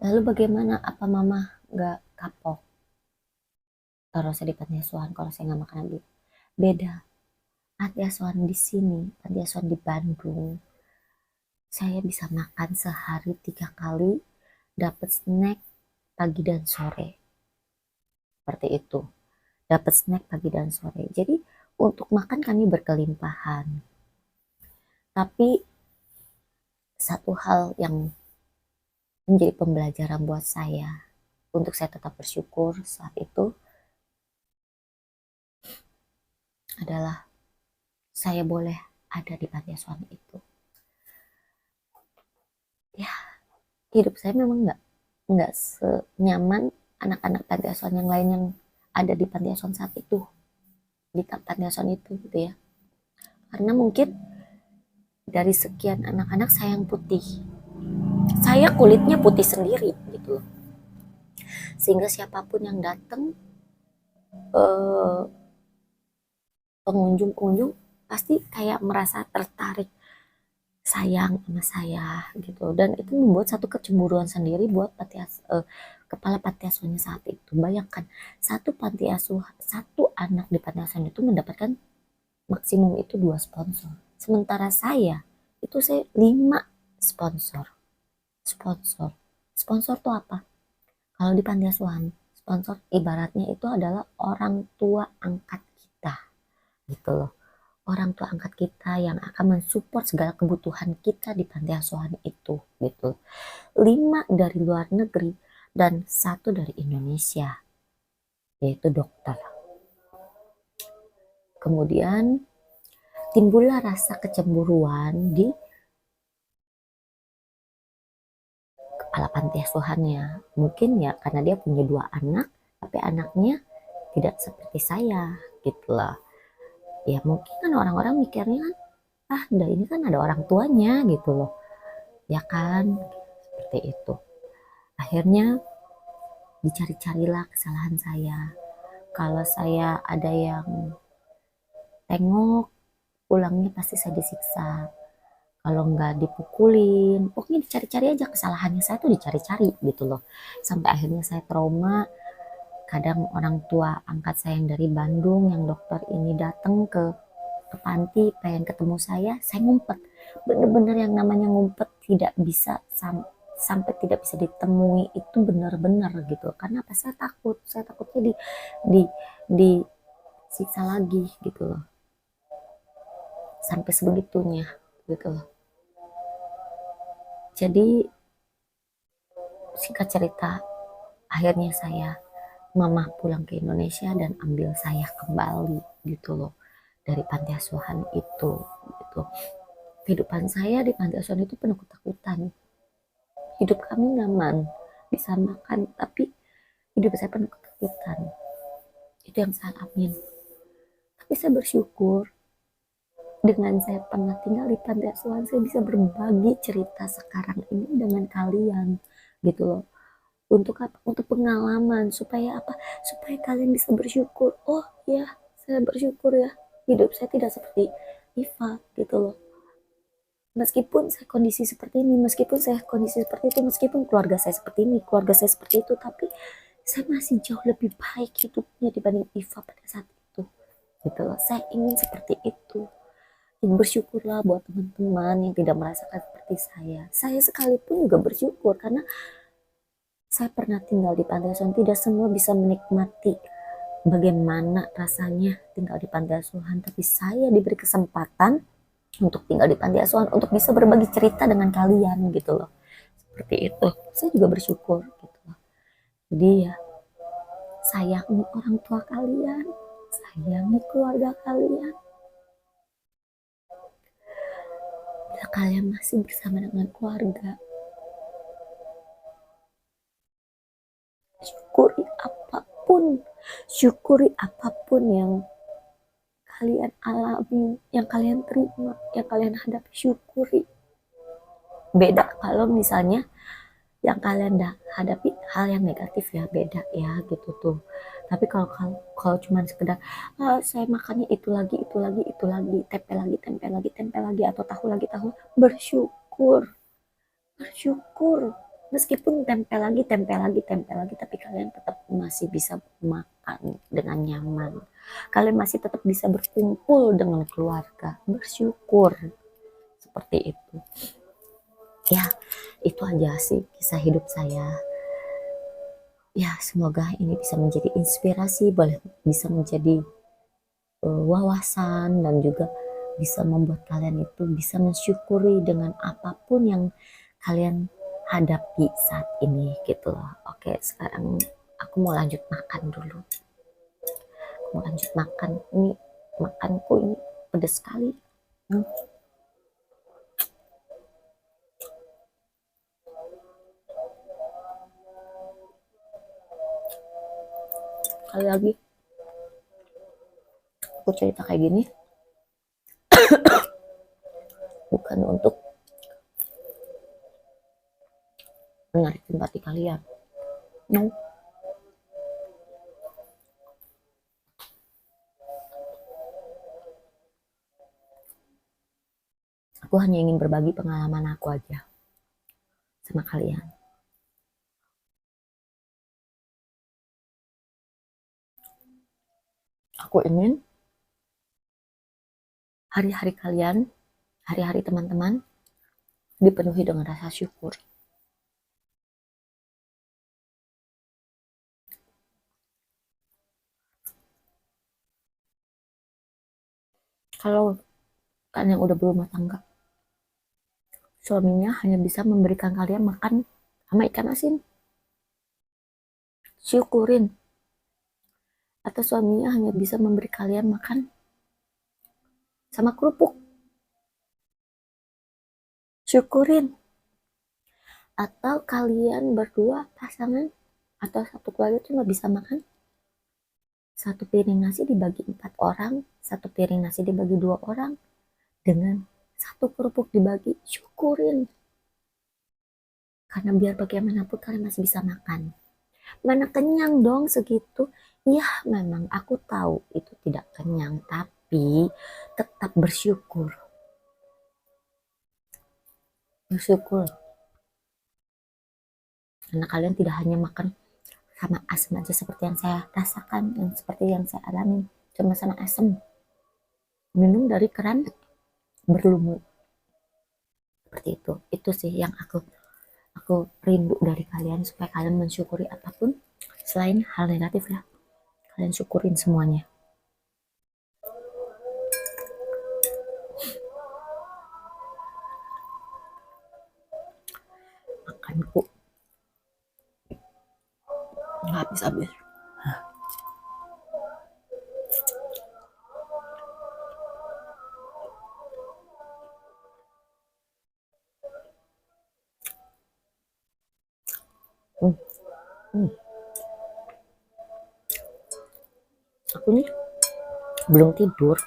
Lalu bagaimana, apa mama nggak kapok taruh saya di panti asuhan kalau saya nggak makan lagi? Beda, panti asuhan di sini, panti asuhan di Bandung, saya bisa makan sehari 3 kali, dapat snack pagi dan sore. Seperti itu. Dapat snack pagi dan sore. Jadi untuk makan kami berkelimpahan. Tapi satu hal yang menjadi pembelajaran buat saya, untuk saya tetap bersyukur saat itu adalah saya boleh ada di panti asuhan itu. hidup saya memang nggak senyaman anak-anak panti asuhan yang lain yang ada di panti asuhan saat itu, di panti asuhan itu gitu ya. Karena mungkin dari sekian anak-anak saya yang putih, saya kulitnya putih sendiri gitu loh, sehingga siapapun yang datang, eh, pengunjung-pengunjung pasti kayak merasa tertarik, sayang sama saya gitu, dan itu membuat satu kecemburuan sendiri buat kepala panti asuhannya saat itu. Bayangkan satu anak di panti asuhan itu mendapatkan maksimum itu 2 sponsor, sementara saya 5 sponsor. Sponsor sponsor tuh apa? Kalau di panti asuhan, sponsor ibaratnya itu adalah orang tua angkat kita gitu loh, orang tua angkat kita yang akan mensupport segala kebutuhan kita di panti asuhan itu gitu. 5 dari luar negeri dan 1 dari Indonesia, yaitu dokter. Kemudian timbullah rasa kecemburuan di kepala panti asuhannya. Mungkin ya karena dia punya 2 anak, tapi anaknya tidak seperti saya gitu lah. Ya mungkin kan orang-orang mikirnya kan, ah udah ini kan ada orang tuanya gitu loh, ya kan, seperti itu. Akhirnya dicari-carilah kesalahan saya. Kalau saya ada yang tengok, pulangnya pasti saya disiksa. Kalau nggak dipukulin, pokoknya dicari-cari aja kesalahannya, saya tuh dicari-cari gitu loh. Sampai akhirnya saya trauma. Kadang orang tua angkat saya yang dari Bandung, yang dokter ini datang ke panti pengen ketemu saya ngumpet. Bener-bener yang namanya ngumpet tidak bisa sampai tidak bisa ditemui itu benar-benar gitu. Karena apa? Saya takutnya di disiksa lagi gitu loh, sampai sebegitunya gitu loh. Jadi singkat cerita, akhirnya mama pulang ke Indonesia dan ambil saya kembali gitu loh dari panti asuhan itu gitu. Kehidupan saya di panti asuhan itu penuh ketakutan. Hidup kami nyaman, bisa makan, tapi hidup saya penuh ketakutan. Itu yang saya alami. Tapi saya bersyukur dengan saya pernah tinggal di panti asuhan, saya bisa berbagi cerita sekarang ini dengan kalian gitu loh. Untuk apa? Untuk pengalaman, supaya apa? Supaya kalian bisa bersyukur. Oh ya, saya bersyukur ya, hidup saya tidak seperti Iva gitu loh. Meskipun saya kondisi seperti ini, meskipun saya kondisi seperti itu, meskipun keluarga saya seperti ini, keluarga saya seperti itu, tapi saya masih jauh lebih baik hidupnya dibanding Iva pada saat itu gitu loh. Saya ingin seperti itu. Dan bersyukurlah buat teman-teman yang tidak merasakan seperti saya sekalipun juga bersyukur karena saya pernah tinggal di panti asuhan. Tidak semua bisa menikmati bagaimana rasanya tinggal di panti asuhan, tapi saya diberi kesempatan untuk tinggal di panti asuhan, untuk bisa berbagi cerita dengan kalian gitu loh. Seperti itu. Saya juga bersyukur gitu loh. Jadi ya, sayangi orang tua kalian, sayangi keluarga kalian. Bila kalian masih bersama dengan keluarga, syukuri apapun, syukuri apapun yang kalian alami, yang kalian terima, yang kalian hadapi, syukuri. Beda kalau misalnya yang kalian hadapi hal yang negatif, ya beda ya gitu tuh. Tapi kalau cuma sekedar saya makannya itu lagi, tempe lagi, atau tahu, bersyukur, bersyukur. Meskipun tempe lagi, tapi kalian tetap masih bisa makan dengan nyaman. Kalian masih tetap bisa berkumpul dengan keluarga. Bersyukur. Seperti itu. Ya, itu aja sih kisah hidup saya. Ya, semoga ini bisa menjadi inspirasi, bisa menjadi wawasan, dan juga bisa membuat kalian itu bisa mensyukuri dengan apapun yang kalian hadapi saat ini gitu loh. Oke, sekarang aku mau lanjut makan dulu. Aku mau lanjut makan. Ini makanku ini pedas sekali. sekali lagi aku cerita kayak gini bukan untuk menarik simpati kalian. No. Aku hanya ingin berbagi pengalaman aku aja sama kalian. Aku ingin hari-hari kalian, hari-hari teman-teman dipenuhi dengan rasa syukur. Kalau kalian yang udah berumah tangga, suaminya hanya bisa memberikan kalian makan sama ikan asin, syukurin. Atau suaminya hanya bisa memberi kalian makan sama kerupuk, syukurin. Atau kalian berdua pasangan atau satu keluarga tuh nggak bisa makan satu piring nasi dibagi 4 orang, satu piring nasi dibagi 2 orang, dengan satu kerupuk dibagi, syukurin. Karena biar bagaimanapun kalian masih bisa makan. Mana kenyang dong segitu. Ya memang aku tahu itu tidak kenyang, tapi tetap bersyukur. Bersyukur. Karena kalian tidak hanya makan sama asam aja seperti yang saya rasakan, yang seperti yang saya alami, cuma sama asam. Minum dari keran berlumut. Seperti itu sih yang aku rindu dari kalian, supaya kalian mensyukuri apapun selain hal negatif ya, kalian syukurin semuanya. Makanku nggak habis-habis. hmm. Hmm. Aku nih belum tidur,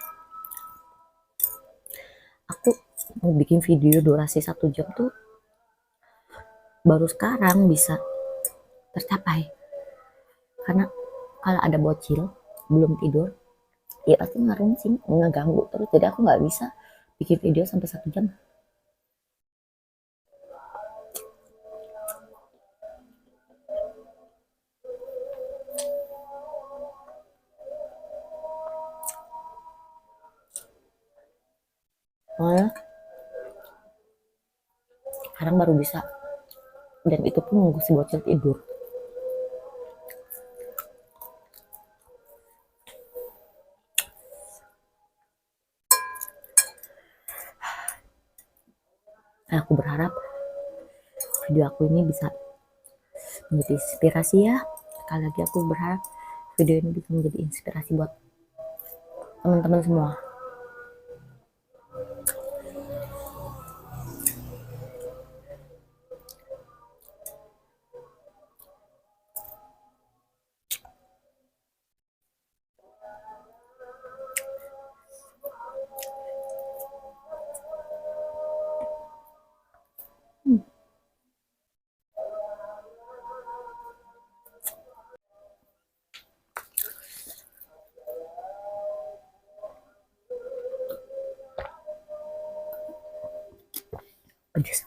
aku mau bikin video durasi 1 jam tuh baru sekarang bisa tercapai. Karena kalau ada bocil belum tidur, ya pasti ngaruncing, ngeganggu terus, jadi aku nggak bisa bikin video sampai 1 jam. Malah sekarang baru bisa, dan itu pun nunggu si bocil tidur. Aku berharap video aku ini bisa menjadi inspirasi ya. Sekali lagi aku berharap video ini bisa menjadi inspirasi buat teman-teman semua. Pedes.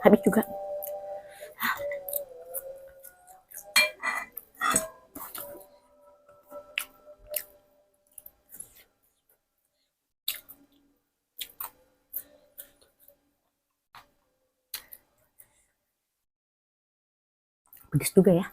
Habis juga. Pedes juga ya.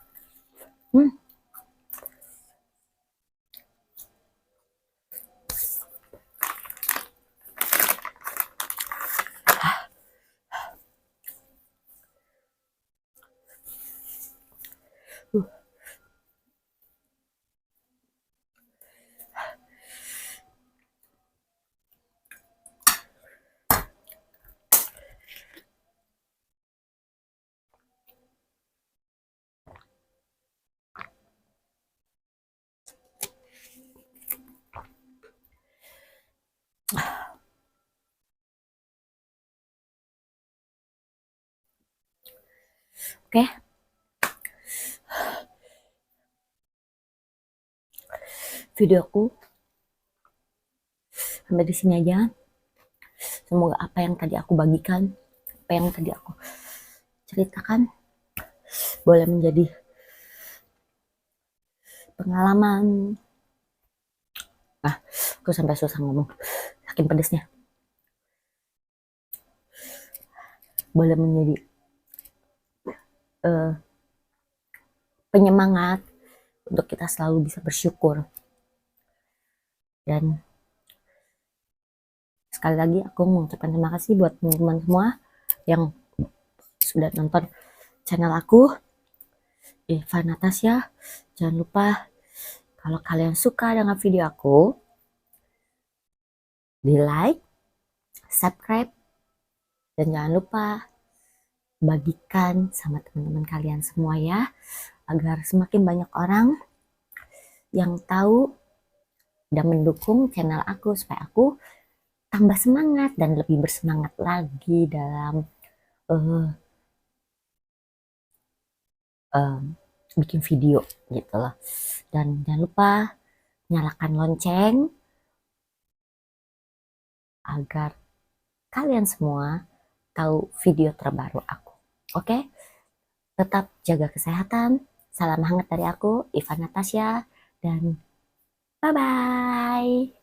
Oke, videoku sampai di sini aja. Semoga apa yang tadi aku bagikan, apa yang tadi aku ceritakan boleh menjadi pengalaman. Nah, aku sampai susah ngomong, saking pedesnya. Boleh menjadi uh, penyemangat untuk kita selalu bisa bersyukur. Dan sekali lagi aku mengucapkan terima kasih buat teman-teman semua yang sudah nonton channel aku, Eva Natasha. Jangan lupa kalau kalian suka dengan video aku, di like, subscribe, dan jangan lupa bagikan sama teman-teman kalian semua ya, agar semakin banyak orang yang tahu dan mendukung channel aku supaya aku tambah semangat dan lebih bersemangat lagi dalam uh, uh, bikin video gitu loh. Dan jangan lupa nyalakan lonceng agar kalian semua tahu video terbaru aku. Oke? Tetap jaga kesehatan. Salam hangat dari aku, Iva Natasha, dan bye-bye.